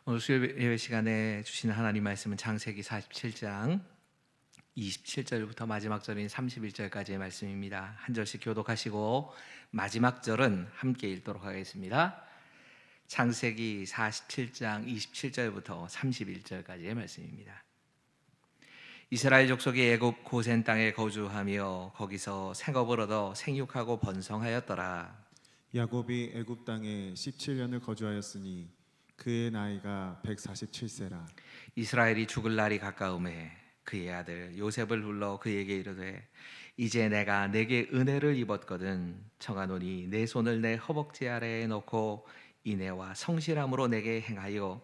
오늘 수요 예배 시간에 주시는 하나님 말씀은 창세기 47장 27절부터 마지막 절인 31절까지의 말씀입니다. 한 절씩 교독하시고 마지막 절은 함께 읽도록 하겠습니다. 창세기 47장 27절부터 31절까지의 말씀입니다. 이스라엘 족속이 애굽 고센 땅에 거주하며 거기서 생업을 얻어 생육하고 번성하였더라. 야곱이 애굽 땅에 17년을 거주하였으니 그의 나이가 147세라. 이스라엘이 죽을 날이 가까우매 그의 아들 요셉을 불러 그에게 이르되 이제 내가 내게 은혜를 입었거든 청하노니 내 손을 내 허벅지 아래에 넣고 인애와 성실함으로 내게 행하여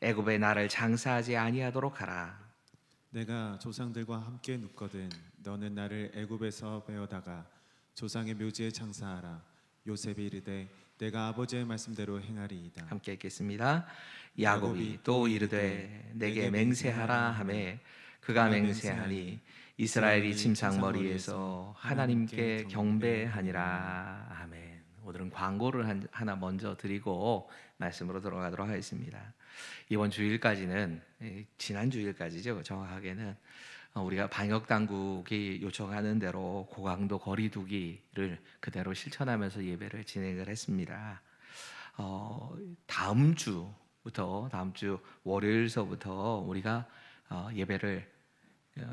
애굽에 나를 장사하지 아니하도록 하라. 내가 조상들과 함께 눕거든 너는 나를 애굽에서 베어다가 조상의 묘지에 장사하라. 요셉이 이르되 내가 아버지의 말씀대로 행하리이다. 함께 읽겠습니다. 야곱이 또 이르되 내게 맹세하라 하매 그가 맹세하니 이스라엘이 침상머리에서 하나님께 경배하니라. 아멘. 오늘은 광고를 하나 먼저 드리고 말씀으로 들어가도록 하겠습니다. 이번 주일까지는, 지난 주일까지죠, 정확하게는 우리가 방역 당국이 요청하는 대로 고강도 거리두기를 그대로 실천하면서 예배를 진행을 했습니다. 다음 주 월요일서부터 우리가 예배를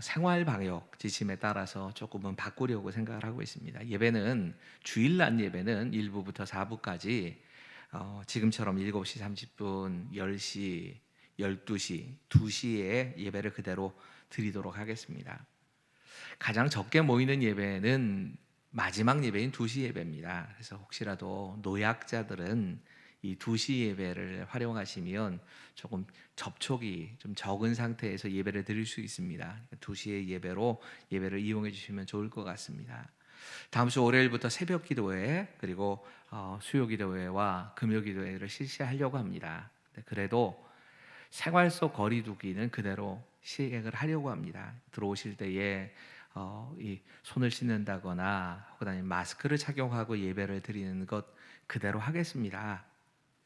생활 방역 지침에 따라서 조금은 바꾸려고 생각을 하고 있습니다. 예배는 주일날 예배는 1부부터 4부까지 지금처럼 7시 30분, 10시, 12시, 2시에 예배를 그대로 드리도록 하겠습니다. 가장 적게 모이는 예배는 마지막 예배인 2시 예배입니다. 그래서 혹시라도 노약자들은 이 2시 예배를 활용하시면 조금 접촉이 좀 적은 상태에서 예배를 드릴 수 있습니다. 2시의 예배로 예배를 이용해 주시면 좋을 것 같습니다. 다음 주 월요일부터 새벽 기도회 그리고 수요 기도회와 금요 기도회를 실시하려고 합니다. 그래도 생활 속 거리두기는 그대로 시행을 하려고 합니다. 들어오실 때에 이 손을 씻는다거나 혹은 아니면 마스크를 착용하고 예배를 드리는 것 그대로 하겠습니다.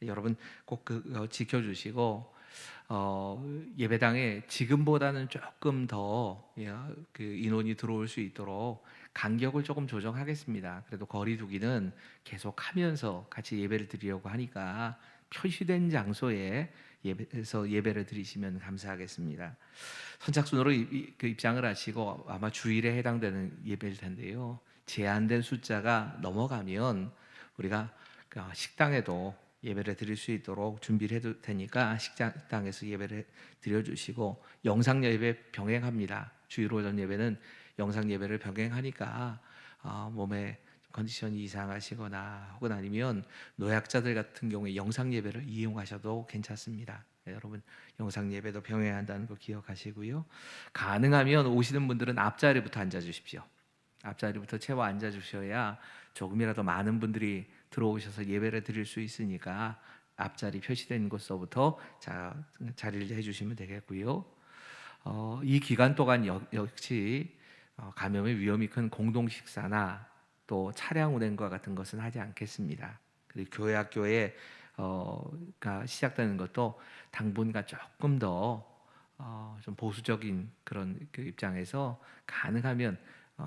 여러분 꼭 그거 지켜주시고 예배당에 지금보다는 조금 더 그 인원이 들어올 수 있도록 간격을 조금 조정하겠습니다. 그래도 거리두기는 계속하면서 같이 예배를 드리려고 하니까 표시된 장소에 예배를 드리시면 감사하겠습니다. 선착순으로 그 입장을 하시고 아마 주일에 해당되는 예배일 텐데요. 제한된 숫자가 넘어가면 우리가 식당에도 예배를 드릴 수 있도록 준비를 해도 되니까 식당에서 예배를 드려주시고 영상 예배 병행합니다. 주일 오전 예배는 영상 예배를 병행하니까 몸에 컨디션이 이상하시거나 혹은 아니면 노약자들 같은 경우에 영상 예배를 이용하셔도 괜찮습니다. 네, 여러분 영상 예배도 병행한다는 거 기억하시고요. 가능하면 오시는 분들은 앞자리부터 앉아주십시오. 앞자리부터 채워 앉아주셔야 조금이라도 많은 분들이 들어오셔서 예배를 드릴 수 있으니까 앞자리 표시된 곳서부터 자리를 해주시면 되겠고요. 이 기간 동안 역시 감염의 위험이 큰 공동 식사나 또 차량 운행과 같은 것은 하지 않겠습니다. 그리고 교회 학교에 가 시작되는 것도 당분간 조금 더 좀 보수적인 그런 그 입장에서 가능하면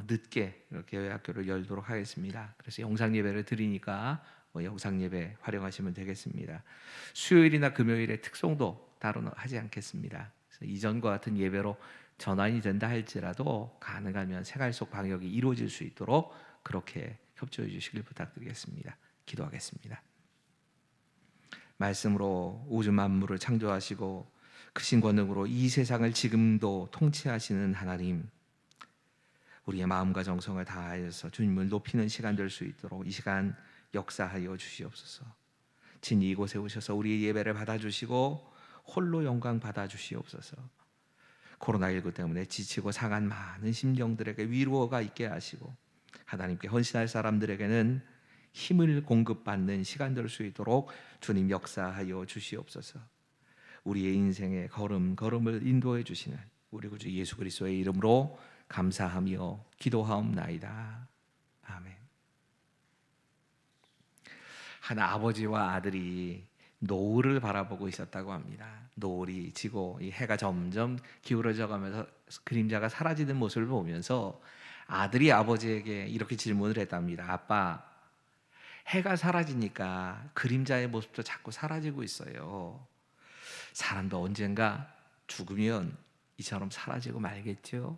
늦게 교회 학교를 열도록 하겠습니다. 그래서 영상 예배를 드리니까 영상 예배 활용하시면 되겠습니다. 수요일이나 금요일의 특송도 따로 하지 않겠습니다. 그래서 이전과 같은 예배로 전환이 된다 할지라도 가능하면 생활 속 방역이 이루어질 수 있도록 그렇게 협조해 주시길 부탁드리겠습니다. 기도하겠습니다. 말씀으로 우주 만물을 창조하시고 크신 권능으로 이 세상을 지금도 통치하시는 하나님, 우리의 마음과 정성을 다하여서 주님을 높이는 시간 될 수 있도록 이 시간 역사하여 주시옵소서. 진히 이곳에 오셔서 우리의 예배를 받아주시고 홀로 영광 받아주시옵소서. 코로나19 때문에 지치고 상한 많은 심령들에게 위로가 있게 하시고 하나님께 헌신할 사람들에게는 힘을 공급받는 시간 될 수 있도록 주님 역사하여 주시옵소서. 우리의 인생의 걸음을 인도해 주시는 우리 구주 예수 그리스도의 이름으로 감사하며 기도하옵나이다. 아멘. 한 아버지와 아들이 노을을 바라보고 있었다고 합니다. 노을이 지고 이 해가 점점 기울어져 가면서 그림자가 사라지는 모습을 보면서 아들이 아버지에게 이렇게 질문을 했답니다. 아빠, 해가 사라지니까 그림자의 모습도 자꾸 사라지고 있어요. 사람도 언젠가 죽으면 이처럼 사라지고 말겠죠?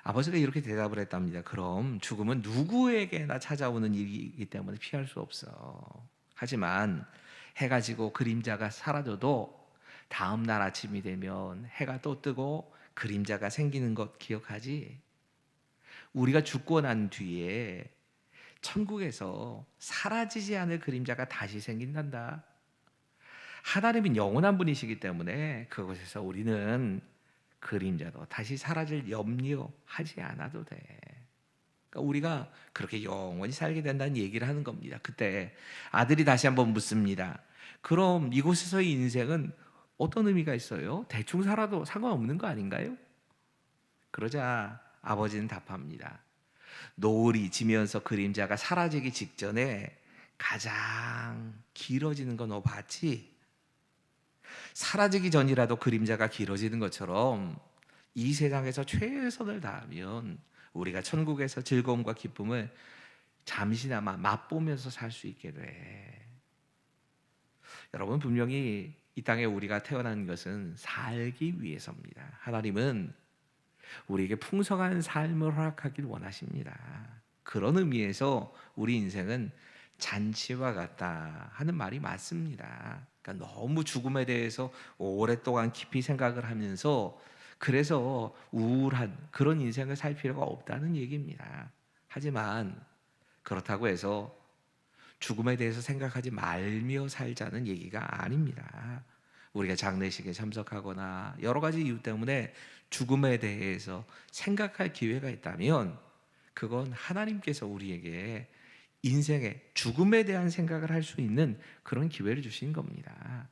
아버지가 이렇게 대답을 했답니다. 그럼 죽음은 누구에게나 찾아오는 일이기 때문에 피할 수 없어. 하지만 해가 지고 그림자가 사라져도 다음 날 아침이 되면 해가 또 뜨고 그림자가 생기는 것 기억하지? 우리가 죽고 난 뒤에 천국에서 사라지지 않을 그림자가 다시 생긴단다. 하나님은 영원한 분이시기 때문에 그곳에서 우리는 그림자도 다시 사라질 염려하지 않아도 돼. 그러니까 우리가 그렇게 영원히 살게 된다는 얘기를 하는 겁니다. 그때 아들이 다시 한번 묻습니다. 그럼 이곳에서의 인생은 어떤 의미가 있어요? 대충 살아도 상관없는 거 아닌가요? 그러자 아버지는 답합니다. 노을이 지면서 그림자가 사라지기 직전에 가장 길어지는 거 너 봤지? 사라지기 전이라도 그림자가 길어지는 것처럼 이 세상에서 최선을 다하면 우리가 천국에서 즐거움과 기쁨을 잠시나마 맛보면서 살 수 있게 돼. 여러분, 분명히 이 땅에 우리가 태어난 것은 살기 위해서입니다. 하나님은 우리에게 풍성한 삶을 허락하길 원하십니다. 그런 의미에서 우리 인생은 잔치와 같다 하는 말이 맞습니다. 그러니까 너무 죽음에 대해서 오랫동안 깊이 생각을 하면서 그래서 우울한 그런 인생을 살 필요가 없다는 얘기입니다. 하지만 그렇다고 해서 죽음에 대해서 생각하지 말며 살자는 얘기가 아닙니다. 우리가 장례식에 참석하거나 여러 가지 이유 때문에 죽음에 대해서 생각할 기회가 있다면 그건 하나님께서 우리에게 인생의 죽음에 대한 생각을 할 수 있는 그런 기회를 주신 겁니다.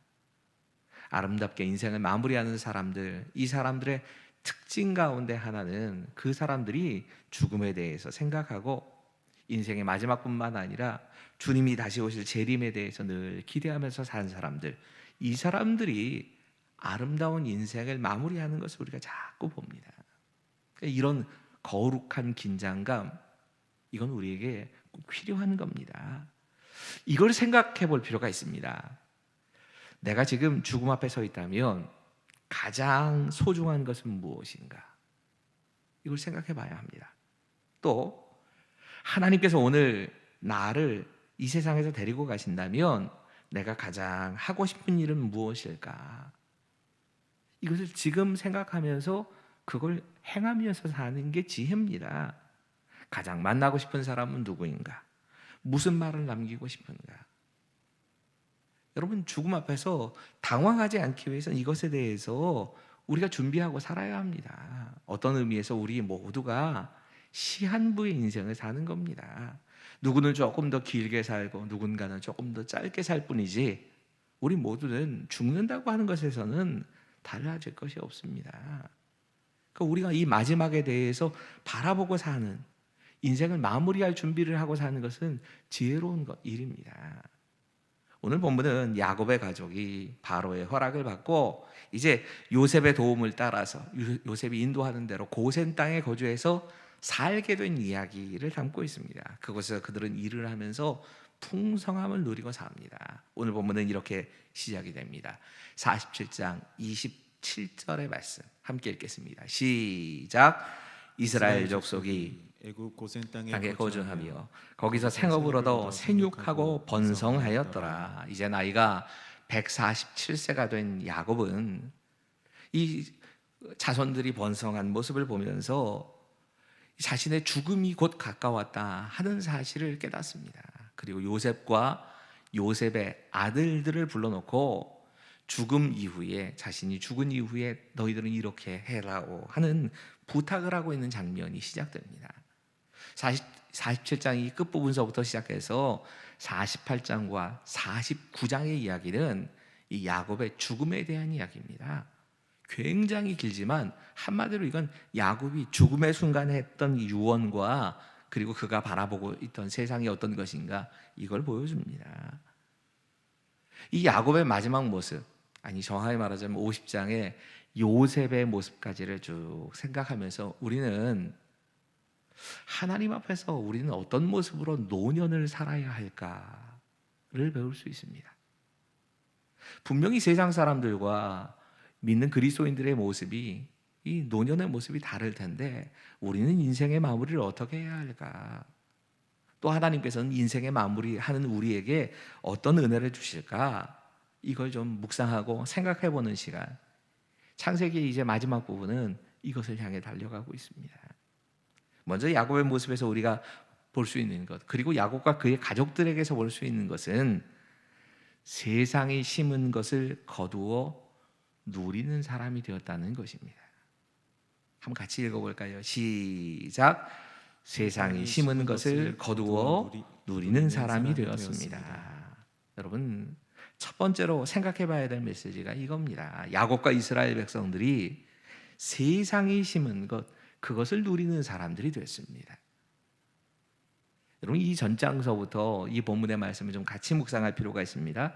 아름답게 인생을 마무리하는 사람들, 이 사람들의 특징 가운데 하나는 그 사람들이 죽음에 대해서 생각하고 인생의 마지막뿐만 아니라 주님이 다시 오실 재림에 대해서 늘 기대하면서 사는 사람들, 이 사람들이 아름다운 인생을 마무리하는 것을 우리가 자꾸 봅니다. 그러니까 이런 거룩한 긴장감, 이건 우리에게 꼭 필요한 겁니다. 이걸 생각해 볼 필요가 있습니다. 내가 지금 죽음 앞에 서 있다면 가장 소중한 것은 무엇인가? 이걸 생각해 봐야 합니다. 또 하나님께서 오늘 나를 이 세상에서 데리고 가신다면 내가 가장 하고 싶은 일은 무엇일까? 이것을 지금 생각하면서 그걸 행하면서 사는 게 지혜입니다. 가장 만나고 싶은 사람은 누구인가? 무슨 말을 남기고 싶은가? 여러분, 죽음 앞에서 당황하지 않기 위해서는 이것에 대해서 우리가 준비하고 살아야 합니다. 어떤 의미에서 우리 모두가 시한부의 인생을 사는 겁니다. 누구는 조금 더 길게 살고 누군가는 조금 더 짧게 살 뿐이지 우리 모두는 죽는다고 하는 것에서는 달라질 것이 없습니다. 그러니까 우리가 이 마지막에 대해서 바라보고 사는, 인생을 마무리할 준비를 하고 사는 것은 지혜로운 일입니다. 오늘 본문은 야곱의 가족이 바로의 허락을 받고 이제 요셉의 도움을 따라서 요셉이 인도하는 대로 고센 땅에 거주해서 살게 된 이야기를 담고 있습니다. 그곳에서 그들은 일을 하면서 풍성함을 누리고 삽니다. 오늘 본문은 이렇게 시작이 됩니다. 47장 27절의 말씀 함께 읽겠습니다. 시작. 이스라엘 족속이 애굽 고센 땅에 거주하며 거기서 생업을 얻어 생육하고 번성하였더라. 이제 나이가 147세가 된 야곱은 이 자손들이 번성한 모습을 보면서 자신의 죽음이 곧 가까웠다 하는 사실을 깨닫습니다. 그리고 요셉과 요셉의 아들들을 불러놓고 죽음 이후에, 자신이 죽은 이후에 너희들은 이렇게 해라고 하는 부탁을 하고 있는 장면이 시작됩니다. 47장이 끝부분서부터 시작해서 48장과 49장의 이야기는 이 야곱의 죽음에 대한 이야기입니다. 굉장히 길지만 한마디로 이건 야곱이 죽음의 순간에 했던 유언과 그리고 그가 바라보고 있던 세상이 어떤 것인가 이걸 보여줍니다. 이 야곱의 마지막 모습, 아니 정확히 말하자면 50장의 요셉의 모습까지를 쭉 생각하면서 우리는 하나님 앞에서 우리는 어떤 모습으로 노년을 살아야 할까를 배울 수 있습니다. 분명히 세상 사람들과 믿는 그리스도인들의 모습이 이 노년의 모습이 다를 텐데 우리는 인생의 마무리를 어떻게 해야 할까? 또 하나님께서는 인생의 마무리하는 우리에게 어떤 은혜를 주실까? 이걸 좀 묵상하고 생각해 보는 시간. 창세기의 이제 마지막 부분은 이것을 향해 달려가고 있습니다. 먼저 야곱의 모습에서 우리가 볼 수 있는 것, 그리고 야곱과 그의 가족들에게서 볼 수 있는 것은 세상이 심은 것을 거두어 누리는 사람이 되었다는 것입니다. 한번 같이 읽어볼까요? 시작. 세상이 심은 것을 거두어 누리는 사람이 되었습니다. 여러분, 첫 번째로 생각해 봐야 될 메시지가 이겁니다. 야곱과 이스라엘 백성들이 세상이 심은 것, 그것을 누리는 사람들이 됐습니다. 여러분, 이 전장서부터 이 본문의 말씀을 좀 같이 묵상할 필요가 있습니다.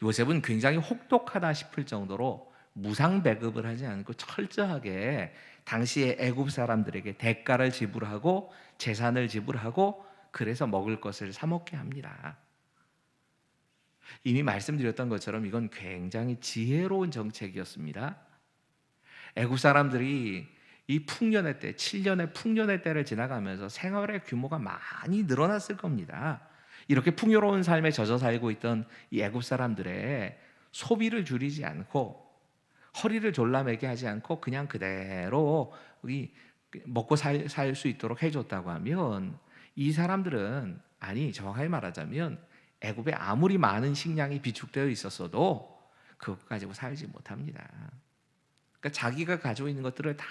요셉은 굉장히 혹독하다 싶을 정도로 무상 배급을 하지 않고 철저하게 당시의 애굽 사람들에게 대가를 지불하고 재산을 지불하고 그래서 먹을 것을 사 먹게 합니다. 이미 말씀드렸던 것처럼 이건 굉장히 지혜로운 정책이었습니다. 애굽 사람들이 이 풍년의 때, 7년의 풍년의 때를 지나가면서 생활의 규모가 많이 늘어났을 겁니다. 이렇게 풍요로운 삶에 젖어 살고 있던 이 애굽 사람들의 소비를 줄이지 않고 허리를 졸라매게 하지 않고 그냥 그대로 먹고 살 수 있도록 해줬다고 하면 이 사람들은, 아니 정확하게 말하자면 애굽에 아무리 많은 식량이 비축되어 있었어도 그것 가지고 살지 못합니다. 그러니까 자기가 가지고 있는 것들을 다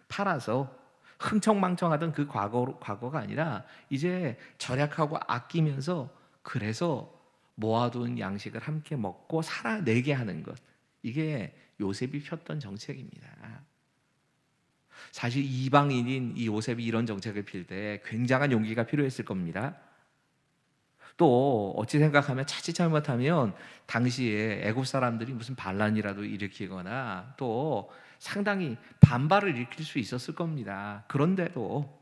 팔아서 흥청망청하던 그 과거가 아니라 이제 절약하고 아끼면서 그래서 모아둔 양식을 함께 먹고 살아내게 하는 것, 이게 요셉이 폈던 정책입니다. 사실 이방인인 이 요셉이 이런 정책을 필 때 굉장한 용기가 필요했을 겁니다. 또 어찌 생각하면 자칫 잘못하면 당시에 애굽 사람들이 무슨 반란이라도 일으키거나 또 상당히 반발을 일으킬 수 있었을 겁니다. 그런데도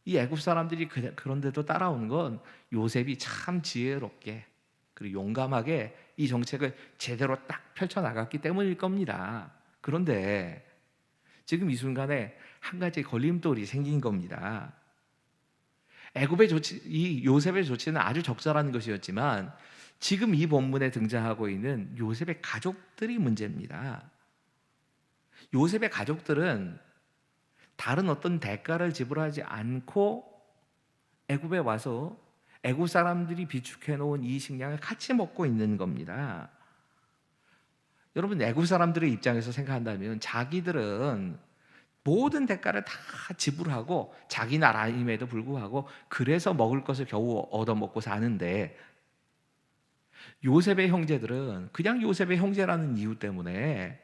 이 애굽 사람들이 그런데도 따라오는 건 요셉이 참 지혜롭게 그리고 용감하게 이 정책을 제대로 딱 펼쳐나갔기 때문일 겁니다. 그런데 지금 이 순간에 한 가지 걸림돌이 생긴 겁니다. 애굽의 조치, 이 요셉의 조치는 아주 적절한 것이었지만 지금 이 본문에 등장하고 있는 요셉의 가족들이 문제입니다. 요셉의 가족들은 다른 어떤 대가를 지불하지 않고 애굽에 와서 애굽 사람들이 비축해 놓은 이 식량을 같이 먹고 있는 겁니다. 여러분, 애굽 사람들의 입장에서 생각한다면 자기들은 모든 대가를 다 지불하고 자기 나라임에도 불구하고 그래서 먹을 것을 겨우 얻어먹고 사는데 요셉의 형제들은 그냥 요셉의 형제라는 이유 때문에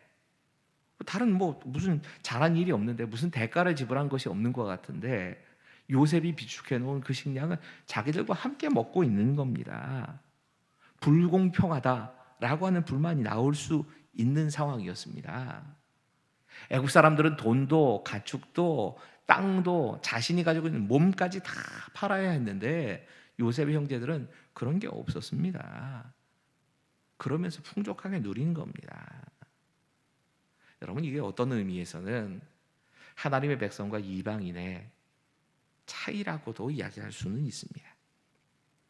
다른 무슨 잘한 일이 없는데 무슨 대가를 지불한 것이 없는 것 같은데 요셉이 비축해 놓은 그 식량을 자기들과 함께 먹고 있는 겁니다. 불공평하다라고 하는 불만이 나올 수 있는 상황이었습니다. 애국 사람들은 돈도 가축도 땅도 자신이 가지고 있는 몸까지 다 팔아야 했는데 요셉의 형제들은 그런 게 없었습니다. 그러면서 풍족하게 누린 겁니다. 여러분, 이게 어떤 의미에서는 하나님의 백성과 이방인의 차이라고도 이야기할 수는 있습니다.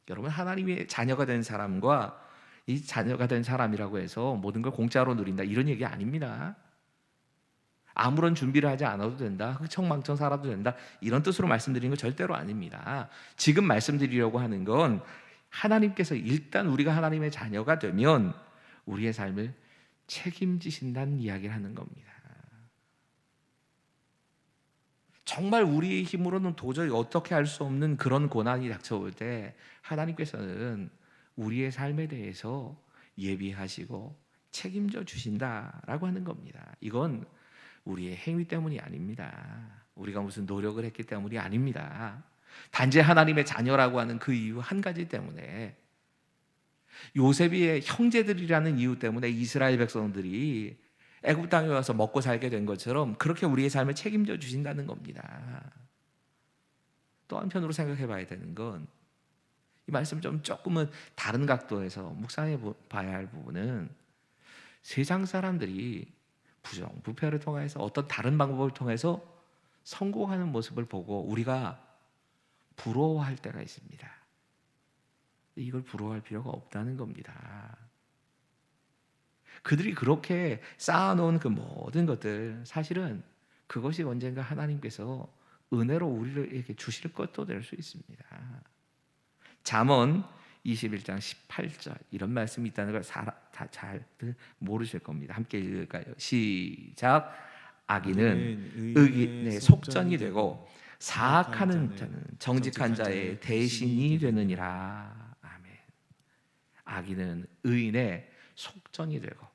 여러분, 하나님의 자녀가 된 사람과 이 자녀가 된 사람이라고 해서 모든 걸 공짜로 누린다 이런 얘기 아닙니다. 아무런 준비를 하지 않아도 된다, 흥청망청 살아도 된다 이런 뜻으로 말씀드리는 건 절대로 아닙니다. 지금 말씀드리려고 하는 건 하나님께서 일단 우리가 하나님의 자녀가 되면 우리의 삶을 책임지신다는 이야기를 하는 겁니다. 정말 우리의 힘으로는 도저히 어떻게 할 수 없는 그런 고난이 닥쳐올 때 하나님께서는 우리의 삶에 대해서 예비하시고 책임져 주신다라고 하는 겁니다. 이건 우리의 행위 때문이 아닙니다. 우리가 무슨 노력을 했기 때문이 아닙니다. 단지 하나님의 자녀라고 하는 그 이유 한 가지 때문에 요셉의 형제들이라는 이유 때문에 이스라엘 백성들이 애굽 땅에 와서 먹고 살게 된 것처럼 그렇게 우리의 삶을 책임져 주신다는 겁니다. 또 한편으로 생각해 봐야 되는 건 이 말씀 좀 조금은 다른 각도에서 묵상해 봐야 할 부분은 세상 사람들이 부정부패를 통해서 어떤 다른 방법을 통해서 성공하는 모습을 보고 우리가 부러워할 때가 있습니다. 이걸 부러워할 필요가 없다는 겁니다. 그들이 그렇게 쌓아놓은 그 모든 것들, 사실은 그것이 언젠가 하나님께서 은혜로 우리에게 주실 것도 될 수 있습니다. 잠언 21장 18절 이런 말씀이 있다는 걸 다 잘 모르실 겁니다. 함께 읽을까요? 시작. 악인은 의인의 속전이 되고 사악하는 자는 정직한 자의 대신이 되느니라. 아멘. 악인은 의인의 속전이 되고,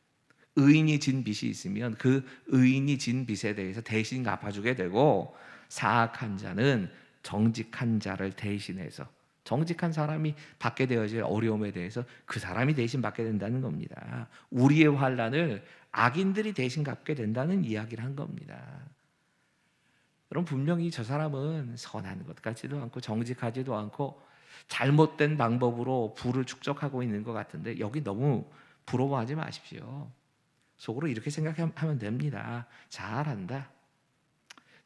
의인이 진 빚이 있으면 그 의인이 진 빚에 대해서 대신 갚아주게 되고, 사악한 자는 정직한 자를 대신해서, 정직한 사람이 받게 되어질 어려움에 대해서 그 사람이 대신 받게 된다는 겁니다. 우리의 환난을 악인들이 대신 갚게 된다는 이야기를 한 겁니다. 여러분, 분명히 저 사람은 선한 것 같지도 않고 정직하지도 않고 잘못된 방법으로 부를 축적하고 있는 것 같은데, 여기 너무 부러워하지 마십시오. 속으로 이렇게 생각하면 됩니다. 잘한다.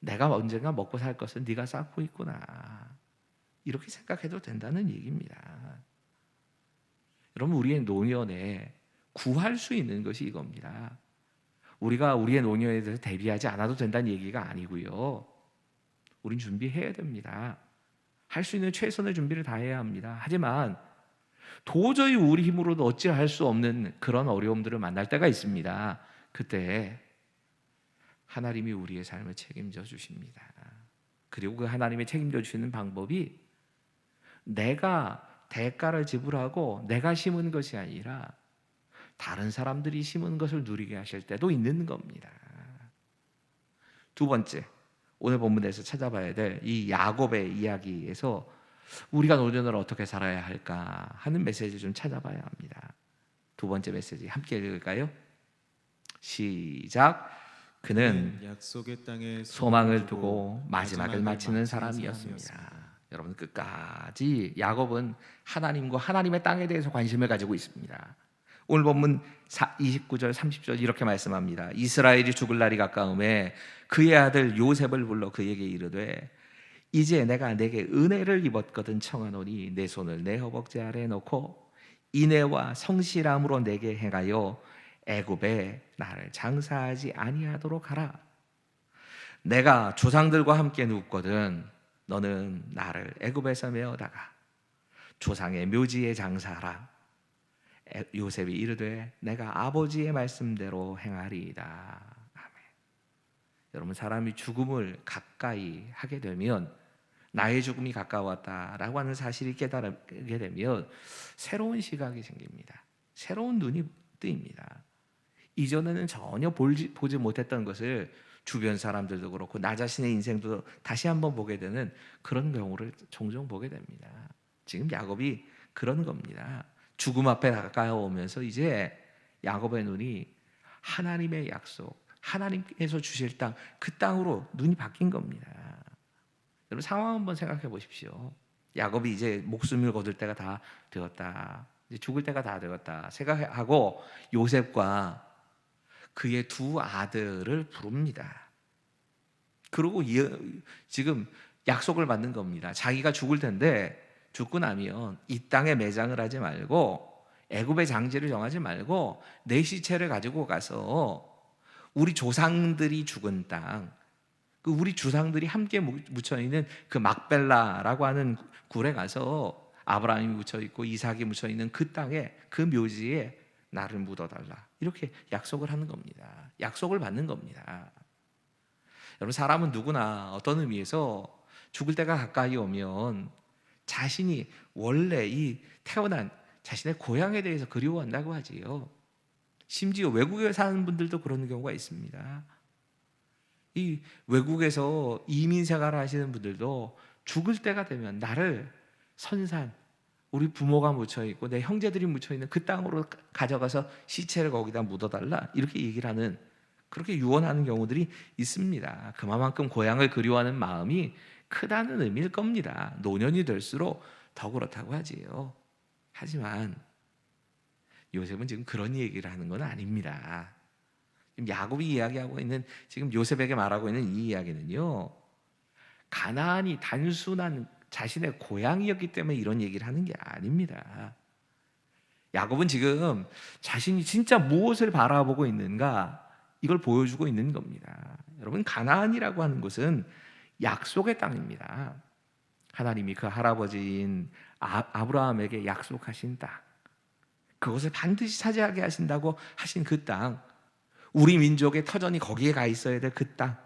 내가 언젠가 먹고 살 것은 네가 쌓고 있구나. 이렇게 생각해도 된다는 얘기입니다. 여러분, 우리의 노년에 구할 수 있는 것이 이겁니다. 우리가 우리의 노년에 대해서 대비하지 않아도 된다는 얘기가 아니고요. 우린 준비해야 됩니다. 할 수 있는 최선의 준비를 다해야 합니다. 하지만 도저히 우리 힘으로도 어찌할 수 없는 그런 어려움들을 만날 때가 있습니다. 그때 하나님이 우리의 삶을 책임져 주십니다. 그리고 그 하나님이 책임져 주시는 방법이 내가 대가를 지불하고 내가 심은 것이 아니라 다른 사람들이 심은 것을 누리게 하실 때도 있는 겁니다. 두 번째, 오늘 본문에서 찾아봐야 될 이 야곱의 이야기에서 우리가 노년을 어떻게 살아야 할까 하는 메시지를 좀 찾아봐야 합니다. 두 번째 메시지 함께 읽을까요? 시작. 그는 약속의 땅에 소망을 두고 마지막을 마치는 사람이었습니다. 여러분, 끝까지 야곱은 하나님과 하나님의 땅에 대해서 관심을 가지고 있습니다. 오늘 본문 29절 30절 이렇게 말씀합니다. 이스라엘이 죽을 날이 가까움에 그의 아들 요셉을 불러 그에게 이르되 이제 내가 내게 은혜를 입었거든 청하노니 내 손을 내 허벅지 아래에 놓고 인애와 성실함으로 내게 행하여 애굽에 나를 장사하지 아니하도록 하라. 내가 조상들과 함께 눕거든 너는 나를 애굽에서 메어다가 조상의 묘지에 장사하라. 요셉이 이르되 내가 아버지의 말씀대로 행하리이다. 아멘. 여러분, 사람이 죽음을 가까이 하게 되면, 나의 죽음이 가까웠다라고 하는 사실이 깨달게 되면 새로운 시각이 생깁니다. 새로운 눈이 뜨입니다. 이전에는 전혀 보지 못했던 것을 주변 사람들도 그렇고 나 자신의 인생도 다시 한번 보게 되는 그런 경우를 종종 보게 됩니다. 지금 야곱이 그런 겁니다. 죽음 앞에 가까워오면서 이제 야곱의 눈이 하나님의 약속, 하나님께서 주실 땅, 그 땅으로 눈이 바뀐 겁니다. 여러분, 상황 한번 생각해 보십시오. 야곱이 이제 목숨을 거둘 때가 다 되었다, 이제 죽을 때가 다 되었다 생각하고 요셉과 그의 두 아들을 부릅니다. 그리고 지금 약속을 받는 겁니다. 자기가 죽을 텐데 죽고 나면 이 땅에 매장을 하지 말고 애굽의 장지를 정하지 말고 내 시체를 가지고 가서 우리 조상들이 죽은 땅, 그 우리 조상들이 함께 묻혀 있는 그 막벨라라고 하는 굴에 가서 아브라함이 묻혀 있고 이삭이 묻혀 있는 그 땅에, 그 묘지에 나를 묻어달라. 이렇게 약속을 하는 겁니다. 약속을 받는 겁니다. 여러분, 사람은 누구나 어떤 의미에서 죽을 때가 가까이 오면 자신이 원래 이 태어난 자신의 고향에 대해서 그리워한다고 하지요. 심지어 외국에 사는 분들도 그런 경우가 있습니다. 이 외국에서 이민 생활을 하시는 분들도 죽을 때가 되면 나를 선산, 우리 부모가 묻혀 있고 내 형제들이 묻혀 있는 그 땅으로 가져가서 시체를 거기다 묻어달라 이렇게 얘기를 하는, 그렇게 유언하는 경우들이 있습니다. 그만큼 고향을 그리워하는 마음이 크다는 의미일 겁니다. 노년이 될수록 더 그렇다고 하지요. 하지만 요셉은 지금 그런 얘기를 하는 건 아닙니다. 지금 야곱이 이야기하고 있는, 지금 요셉에게 말하고 있는 이 이야기는요, 가나안이 단순한 자신의 고향이었기 때문에 이런 얘기를 하는 게 아닙니다. 야곱은 지금 자신이 진짜 무엇을 바라보고 있는가, 이걸 보여주고 있는 겁니다. 여러분, 가나안이라고 하는 곳은 약속의 땅입니다. 하나님이 그 할아버지인 아브라함에게 약속하신 땅, 그것을 반드시 차지하게 하신다고 하신 그 땅, 우리 민족의 터전이 거기에 가 있어야 될 그 땅,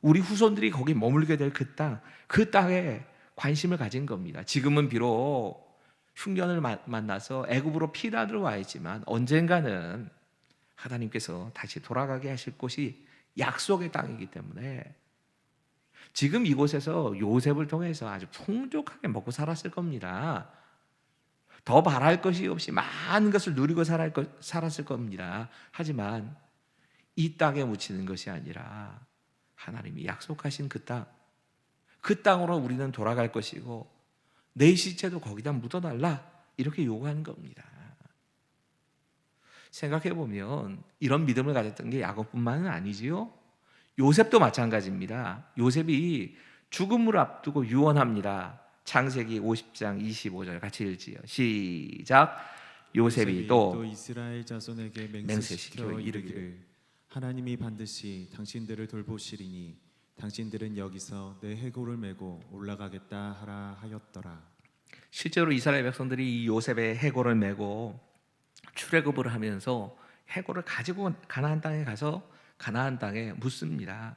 우리 후손들이 거기 머물게 될 그 땅, 그 땅에 관심을 가진 겁니다. 지금은 비록 흉년을 만나서 애굽으로 피난을 와 있지만 언젠가는 하나님께서 다시 돌아가게 하실 곳이 약속의 땅이기 때문에 지금 이곳에서 요셉을 통해서 아주 풍족하게 먹고 살았을 겁니다. 더 바랄 것이 없이 많은 것을 누리고 살았을 겁니다. 하지만 이 땅에 묻히는 것이 아니라 하나님이 약속하신 그 땅, 그 땅으로 우리는 돌아갈 것이고 내 시체도 거기다 묻어달라 이렇게 요구하는 겁니다. 생각해보면 이런 믿음을 가졌던 게 야곱뿐만은 아니지요. 요셉도 마찬가지입니다. 요셉이 죽음을 앞두고 유언합니다. 창세기 50장 25절 같이 읽지요. 시작. 요셉이 또 이스라엘 자손에게 맹세시켜 맹세시켜 이르기를 이르기를 하나님이 반드시 당신들을 돌보시리니 당신들은 여기서 내 해골을 메고 올라가겠다 하라 하였더라. 실제로 이스라엘 백성들이 이 요셉의 해골을 메고 출애굽을 하면서 해골을 가지고 가나안 땅에 가서 가나안 땅에 묻습니다.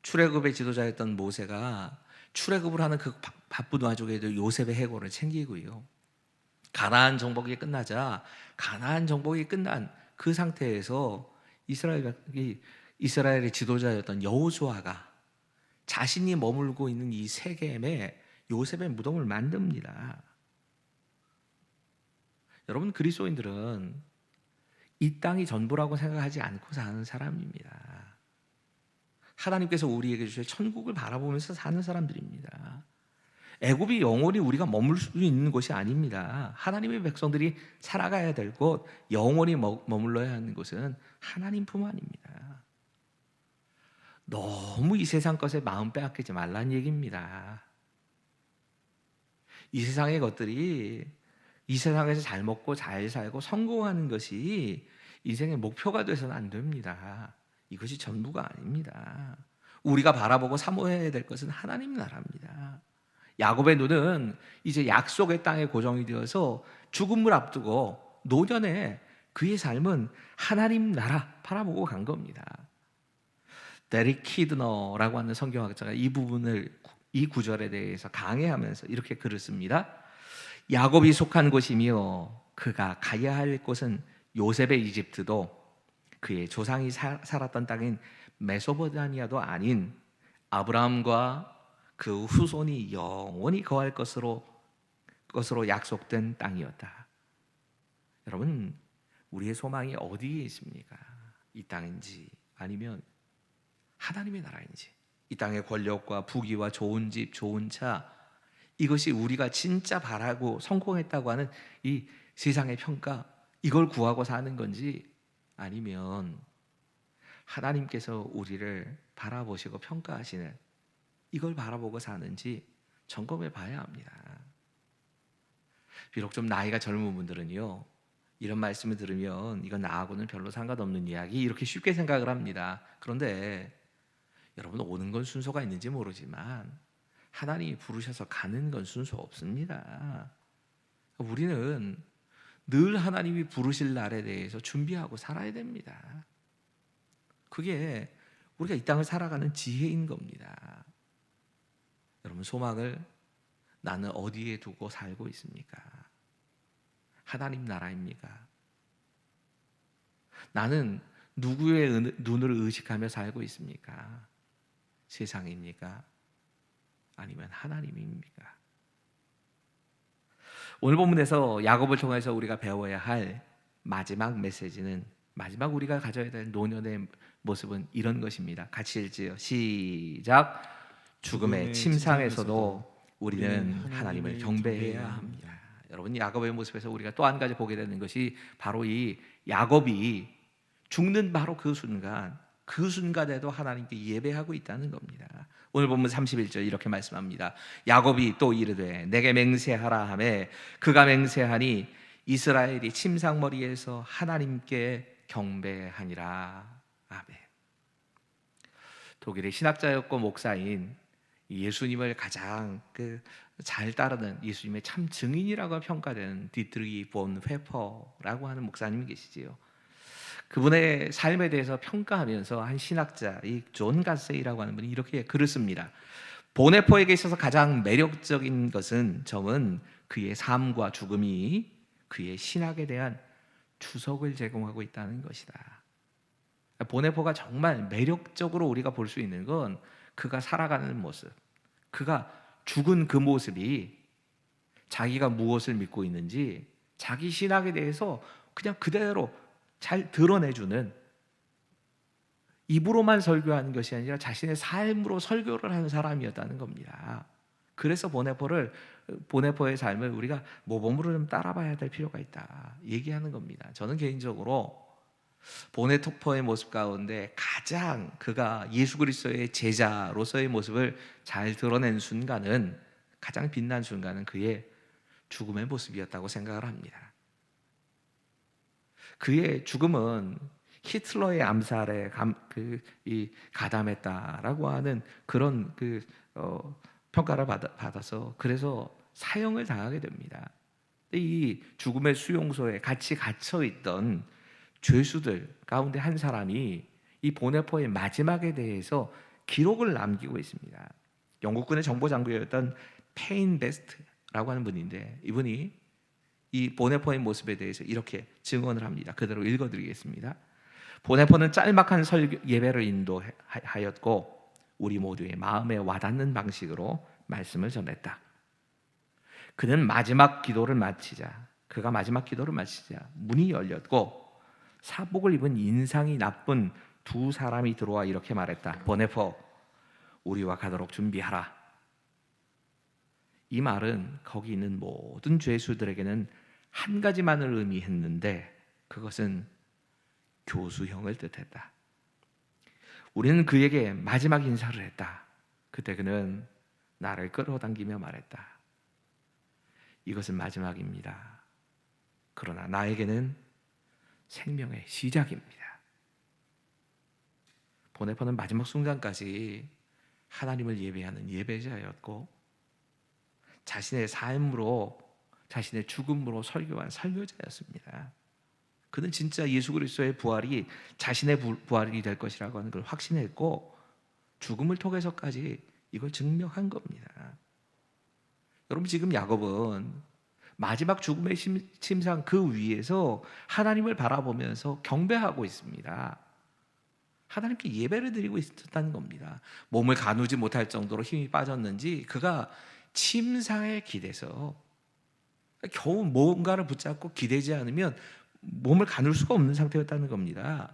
출애굽의 지도자였던 모세가 출애굽을 하는 그 바쁜 와중에도 요셉의 해골을 챙기고요. 가나안 정복이 끝나자 가나안 정복이 끝난 그 상태에서 이스라엘의 지도자였던 여호수아가 자신이 머물고 있는 이 세겜에 요셉의 무덤을 만듭니다. 여러분, 그리스도인들은 이 땅이 전부라고 생각하지 않고 사는 사람입니다. 하나님께서 우리에게 주실 천국을 바라보면서 사는 사람들입니다. 애굽이 영원히 우리가 머물 수 있는 곳이 아닙니다. 하나님의 백성들이 살아가야 될 곳, 영원히 머물러야 하는 곳은 하나님뿐만입니다. 너무 이 세상 것에 마음 빼앗기지 말라는 얘기입니다. 이 세상의 것들이, 이 세상에서 잘 먹고 잘 살고 성공하는 것이 인생의 목표가 돼서는 안 됩니다. 이것이 전부가 아닙니다. 우리가 바라보고 사모해야 될 것은 하나님 나라입니다. 야곱의 눈은 이제 약속의 땅에 고정이 되어서 죽음을 앞두고 노년에 그의 삶은 하나님 나라 바라보고 간 겁니다. 데릭 키드너라고 하는 성경학자가 이 부분을, 이 구절에 대해서 강해하면서 이렇게 글을 씁니다. 야곱이 속한 곳이며 그가 가야 할 곳은 요셉의 이집트도 그의 조상이 살았던 땅인 메소포타미아도 아닌 아브라함과 그 후손이 영원히 거할 것으로 약속된 땅이었다. 여러분, 우리의 소망이 어디에 있습니까? 이 땅인지 아니면 하나님의 나라인지, 이 땅의 권력과 부귀와 좋은 집, 좋은 차, 이것이 우리가 진짜 바라고 성공했다고 하는 이 세상의 평가, 이걸 구하고 사는 건지 아니면 하나님께서 우리를 바라보시고 평가하시는 이걸 바라보고 사는지 점검해 봐야 합니다. 비록 좀 나이가 젊은 분들은요, 이런 말씀을 들으면 이건 나하고는 별로 상관없는 이야기 이렇게 쉽게 생각을 합니다. 그런데 여러분, 오는 건 순서가 있는지 모르지만 하나님이 부르셔서 가는 건 순서 없습니다. 우리는 늘 하나님이 부르실 날에 대해서 준비하고 살아야 됩니다. 그게 우리가 이 땅을 살아가는 지혜인 겁니다. 여러분, 소망을 나는 어디에 두고 살고 있습니까? 하나님 나라입니까? 나는 누구의 눈을 의식하며 살고 있습니까? 세상입니까? 아니면 하나님입니까? 오늘 본문에서 야곱을 통해서 우리가 배워야 할 마지막 메시지는, 마지막 우리가 가져야 될 노년의 모습은 이런 것입니다. 같이 읽지요. 시작. 죽음의 침상에서도 우리는 하나님을 경배해야 합니다. 여러분, 야곱의 모습에서 우리가 또 한 가지 보게 되는 것이 바로 이 야곱이 죽는 바로 그 순간에도 하나님께 예배하고 있다는 겁니다. 오늘 본문 31절 이렇게 말씀합니다. 야곱이 또 이르되 내게 맹세하라 하매 그가 맹세하니 이스라엘이 침상머리에서 하나님께 경배하니라. 아멘. 독일의 신학자였고 목사인 예수님을 가장 잘 따르는 예수님의 참 증인이라고 평가되는 디트리히 본 회퍼라고 하는 목사님이 계시지요. 그분의 삶에 대해서 평가하면서 한 신학자, 이 존 가세이라고 하는 분이 이렇게 글을 씁니다. 보네포에게 있어서 가장 매력적인 점은 그의 삶과 죽음이 그의 신학에 대한 주석을 제공하고 있다는 것이다. 보네포가 정말 매력적으로 우리가 볼 수 있는 건 그가 살아가는 모습, 그가 죽은 그 모습이 자기가 무엇을 믿고 있는지 자기 신학에 대해서 그냥 그대로 잘 드러내주는, 입으로만 설교하는 것이 아니라 자신의 삶으로 설교를 하는 사람이었다는 겁니다. 그래서 보네포의 삶을 우리가 모범으로 좀 따라봐야 될 필요가 있다 얘기하는 겁니다. 저는 개인적으로 보네포의 모습 가운데 가장 그가 예수 그리스도의 제자로서의 모습을 잘 드러낸 순간은, 가장 빛난 순간은 그의 죽음의 모습이었다고 생각을 합니다. 그의 죽음은 히틀러의 암살에 가담했다라고 하는 그런 평가를 받아서 그래서 사형을 당하게 됩니다. 이 죽음의 수용소에 같이 갇혀 있던 죄수들 가운데 한 사람이 이 보네포의 마지막에 대해서 기록을 남기고 있습니다. 영국군의 정보장교였던 페인 베스트라고 하는 분인데, 이분이 이 보네포의 모습에 대해서 이렇게 증언을 합니다. 그대로 읽어드리겠습니다. 보네포는 짤막한 예배를 인도하였고 우리 모두의 마음에 와닿는 방식으로 말씀을 전했다. 그가 마지막 기도를 마치자 문이 열렸고 사복을 입은 인상이 나쁜 두 사람이 들어와 이렇게 말했다. 보네포, 우리와 가도록 준비하라. 이 말은 거기 있는 모든 죄수들에게는 한 가지만을 의미했는데 그것은 교수형을 뜻했다. 우리는 그에게 마지막 인사를 했다. 그때 그는 나를 끌어당기며 말했다. 이것은 마지막입니다. 그러나 나에게는 생명의 시작입니다. 보네포는 마지막 순간까지 하나님을 예배하는 예배자였고 자신의 삶으로, 자신의 죽음으로 설교한 설교자였습니다. 그는 진짜 예수 그리스도의 부활이 자신의 부활이 될 것이라고 하는 걸 확신했고 죽음을 통해서까지 이걸 증명한 겁니다. 여러분, 지금 야곱은 마지막 죽음의 침상 그 위에서 하나님을 바라보면서 경배하고 있습니다. 하나님께 예배를 드리고 있었다는 겁니다. 몸을 가누지 못할 정도로 힘이 빠졌는지 그가 침상에 기대서 겨우 뭔가를 붙잡고 기대지 않으면 몸을 가눌 수가 없는 상태였다는 겁니다.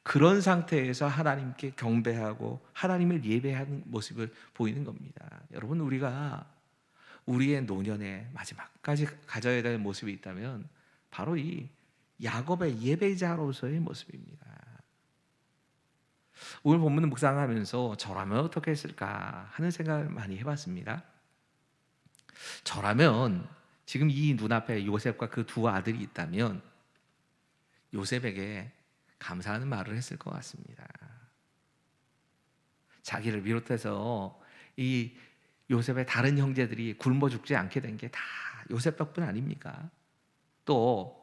그런 상태에서 하나님께 경배하고 하나님을 예배하는 모습을 보이는 겁니다. 여러분, 우리가 우리의 노년의 마지막까지 가져야 될 모습이 있다면 바로 이 야곱의 예배자로서의 모습입니다. 오늘 본문을 묵상하면서 저라면 어떻게 했을까 하는 생각을 많이 해봤습니다. 저라면 지금 이 눈앞에 요셉과 그 두 아들이 있다면 요셉에게 감사하는 말을 했을 것 같습니다. 자기를 비롯해서 이 요셉의 다른 형제들이 굶어 죽지 않게 된 게 다 요셉 덕분 아닙니까? 또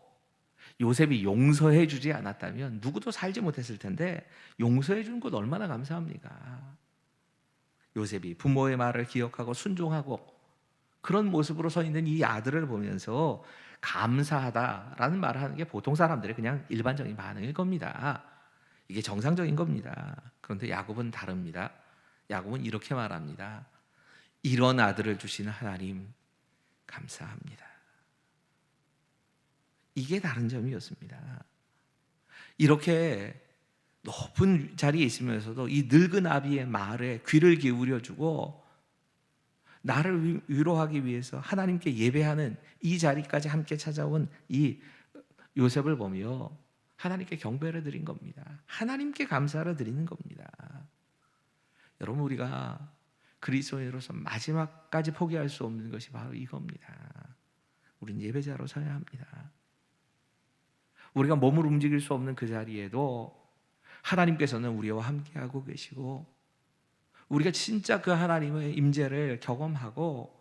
요셉이 용서해 주지 않았다면 누구도 살지 못했을 텐데 용서해 준 것 얼마나 감사합니까? 요셉이 부모의 말을 기억하고 순종하고 그런 모습으로 서 있는 이 아들을 보면서 감사하다라는 말을 하는 게 보통 사람들의 그냥 일반적인 반응일 겁니다. 이게 정상적인 겁니다. 그런데 야곱은 다릅니다. 야곱은 이렇게 말합니다. 이런 아들을 주시는 하나님 감사합니다. 이게 다른 점이었습니다. 이렇게 높은 자리에 있으면서도 이 늙은 아비의 말에 귀를 기울여주고 나를 위로하기 위해서 하나님께 예배하는 이 자리까지 함께 찾아온 이 요셉을 보며 하나님께 경배를 드린 겁니다. 하나님께 감사를 드리는 겁니다. 여러분, 우리가 그리스도인으로서 마지막까지 포기할 수 없는 것이 바로 이겁니다. 우린 예배자로 서야 합니다. 우리가 몸을 움직일 수 없는 그 자리에도 하나님께서는 우리와 함께하고 계시고, 우리가 진짜 그 하나님의 임재를 경험하고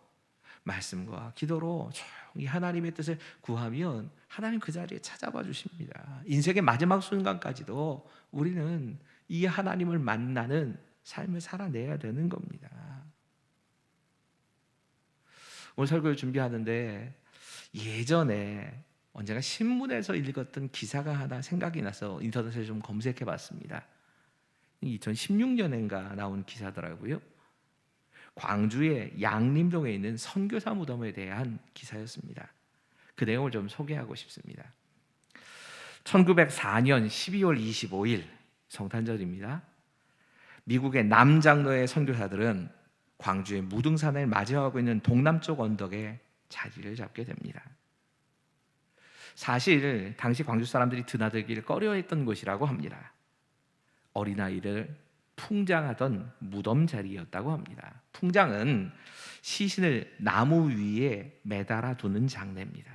말씀과 기도로 조용히 하나님의 뜻을 구하면 하나님 그 자리에 찾아봐 주십니다. 인생의 마지막 순간까지도 우리는 이 하나님을 만나는 삶을 살아내야 되는 겁니다. 오늘 설교를 준비하는데 예전에 언젠가 신문에서 읽었던 기사가 하나 생각이 나서 인터넷에 좀 검색해 봤습니다. 2016년인가 나온 기사더라고요. 광주의 양림동에 있는 선교사 무덤에 대한 기사였습니다. 그 내용을 좀 소개하고 싶습니다. 1904년 12월 25일 성탄절입니다. 미국의 남장로의 선교사들은 광주의 무등산을 맞이하고 있는 동남쪽 언덕에 자리를 잡게 됩니다. 사실 당시 광주 사람들이 드나들기를 꺼려했던 곳이라고 합니다. 어린아이를 풍장하던 무덤 자리였다고 합니다. 풍장은 시신을 나무 위에 매달아 두는 장례입니다.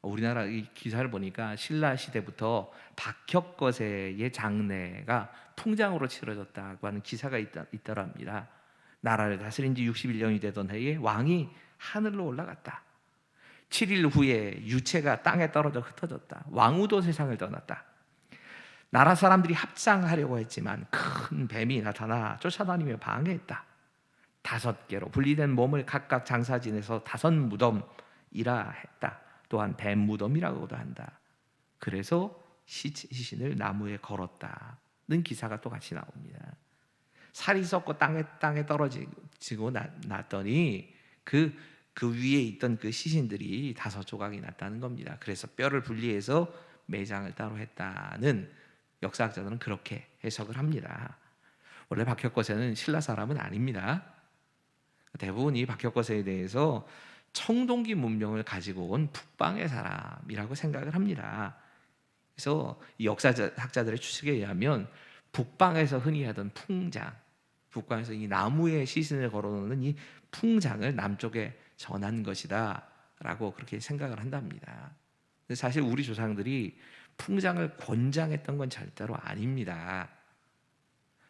우리나라 이 기사를 보니까 신라 시대부터 박혁거세의 장례가 풍장으로 치러졌다고 하는 기사가 있더랍니다. 나라를 다스린 지 61년이 되던 해에 왕이 하늘로 올라갔다. 7일 후에 유체가 땅에 떨어져 흩어졌다. 왕후도 세상을 떠났다. 나라 사람들이 합장하려고 했지만 큰 뱀이 나타나 쫓아다니며 방해했다. 5개로 분리된 몸을 각각 장사진해서 5 무덤이라 했다. 또한 뱀 무덤이라고도 한다. 그래서 시신을 나무에 걸었다는 기사가 또 같이 나옵니다. 살이 썩고 땅에 떨어지고 났더니 그 위에 있던 그 시신들이 5조각이 났다는 겁니다. 그래서 뼈를 분리해서 매장을 따로 했다는 역사학자들은 그렇게 해석을 합니다. 원래 박혁거세는 신라 사람은 아닙니다. 대부분 이 박혁거세에 대해서 청동기 문명을 가지고 온 북방의 사람이라고 생각을 합니다. 그래서 이 역사학자들의 추측에 의하면 북방에서 흔히 하던 풍장, 북방에서 이 나무에 시신을 걸어놓는 이 풍장을 남쪽에 전한 것이다라고 그렇게 생각을 한답니다. 근데 사실 우리 조상들이 풍장을 권장했던 건 절대로 아닙니다.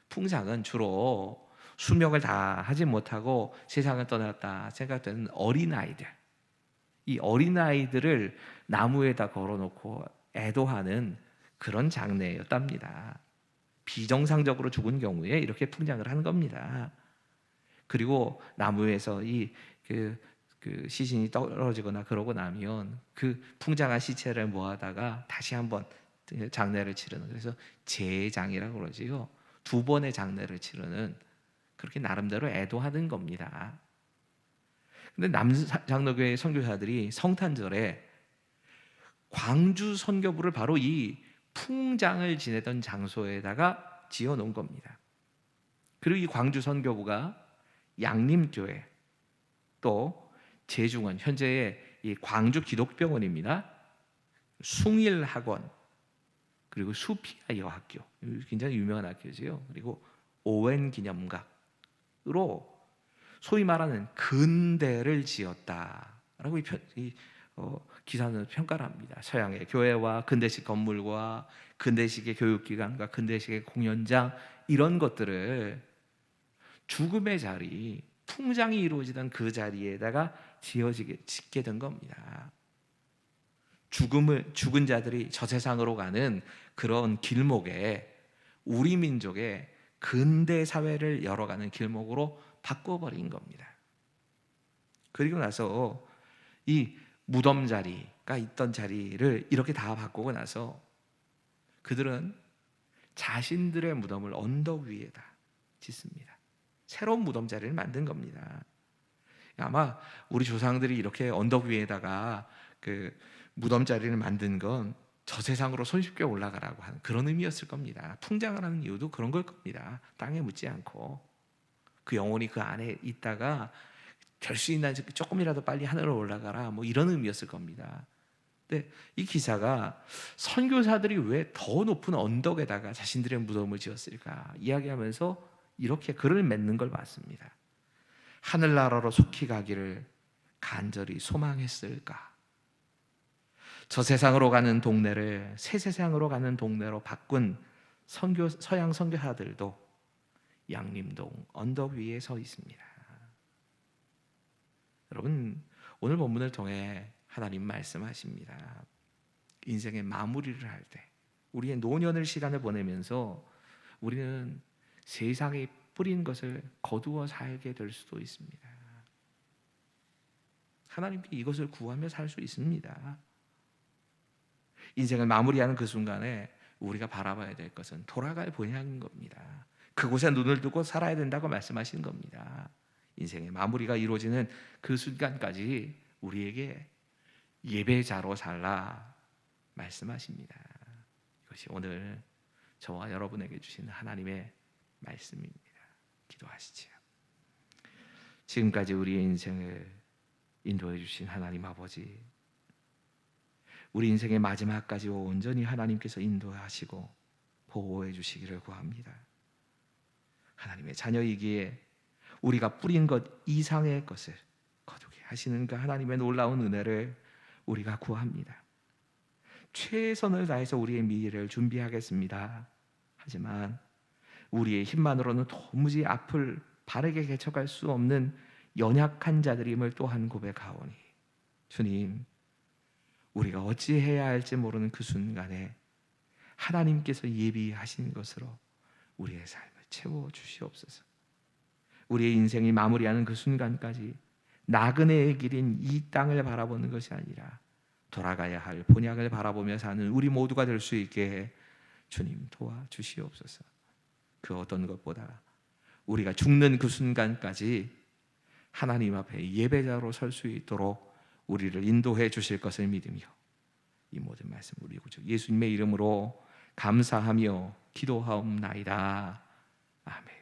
풍장은 주로 수명을 다 하지 못하고 세상을 떠났다 생각되는 어린아이들, 이 어린아이들을 나무에다 걸어놓고 애도하는 그런 장례였답니다. 비정상적으로 죽은 경우에 이렇게 풍장을 한 겁니다. 그리고 나무에서 그 시신이 떨어지거나 그러고 나면 그 풍장한 시체를 모아다가 다시 한번 장례를 치르는, 그래서 재장이라고 그러지요. 2번의 장례를 치르는, 그렇게 나름대로 애도하는 겁니다. 근데 남장로교회 선교사들이 성탄절에 광주 선교부를 바로 이 풍장을 지내던 장소에다가 지어 놓은 겁니다. 그리고 이 광주 선교부가 양림교회, 또 제중원, 현재의 이 광주 기독병원입니다. 숭일학원, 그리고 수피아 여학교, 굉장히 유명한 학교지요. 그리고 오웬 기념각으로 소위 말하는 근대를 지었다라고 기사는 평가를 합니다. 서양의 교회와 근대식 건물과 근대식의 교육기관과 근대식의 공연장, 이런 것들을 죽음의 자리, 풍장이 이루어지던 그 자리에다가 짓게 된 겁니다. 죽은 자들이 저 세상으로 가는 그런 길목에 우리 민족의 근대 사회를 열어가는 길목으로 바꿔버린 겁니다. 그리고 나서 이 무덤 자리가 있던 자리를 이렇게 다 바꾸고 나서 그들은 자신들의 무덤을 언덕 위에다 짓습니다. 새로운 무덤 자리를 만든 겁니다. 아마 우리 조상들이 이렇게 언덕 위에다가 무덤 자리를 만든 건 저 세상으로 손쉽게 올라가라고 하는 그런 의미였을 겁니다. 풍장을 하는 이유도 그런 걸 겁니다. 땅에 묻지 않고 그 영혼이 그 안에 있다가 될 수 있나 조금이라도 빨리 하늘로 올라가라, 뭐 이런 의미였을 겁니다. 근데 이 기사가 선교사들이 왜 더 높은 언덕에다가 자신들의 무덤을 지었을까 이야기하면서 이렇게 글을 맺는 걸 봤습니다. 하늘나라로 속히 가기를 간절히 소망했을까? 저 세상으로 가는 동네를 새 세상으로 가는 동네로 바꾼 서양 선교사들도 양림동 언덕 위에 서 있습니다. 여러분, 오늘 본문을 통해 하나님 말씀하십니다. 인생의 마무리를 할 때, 우리의 노년을 시간을 보내면서 우리는 세상에 뿌린 것을 거두어 살게 될 수도 있습니다. 하나님께 이것을 구하며 살 수 있습니다. 인생을 마무리하는 그 순간에 우리가 바라봐야 될 것은 돌아갈 본향인 겁니다. 그곳에 눈을 두고 살아야 된다고 말씀하시는 겁니다. 인생의 마무리가 이루어지는 그 순간까지 우리에게 예배자로 살라 말씀하십니다. 이것이 오늘 저와 여러분에게 주시는 하나님의 말씀입니다. 기도하시지요. 지금까지 우리의 인생을 인도해 주신 하나님 아버지, 우리 인생의 마지막까지 온전히 하나님께서 인도하시고 보호해 주시기를 구합니다. 하나님의 자녀이기에 우리가 뿌린 것 이상의 것을 거두게 하시는 그 하나님의 놀라운 은혜를 우리가 구합니다. 최선을 다해서 우리의 미래를 준비하겠습니다. 하지만 우리의 힘만으로는 도무지 앞을 바르게 개척할 수 없는 연약한 자들임을 또한 고백하오니, 주님, 우리가 어찌해야 할지 모르는 그 순간에 하나님께서 예비하신 것으로 우리의 삶을 채워주시옵소서. 우리의 인생이 마무리하는 그 순간까지 나그네의 길인 이 땅을 바라보는 것이 아니라 돌아가야 할 본향을 바라보며 사는 우리 모두가 될 수 있게 해 주님 도와주시옵소서. 그 어떤 것보다 우리가 죽는 그 순간까지 하나님 앞에 예배자로 설 수 있도록 우리를 인도해 주실 것을 믿으며 이 모든 말씀 우리 구주 예수님의 이름으로 감사하며 기도하옵나이다. 아멘.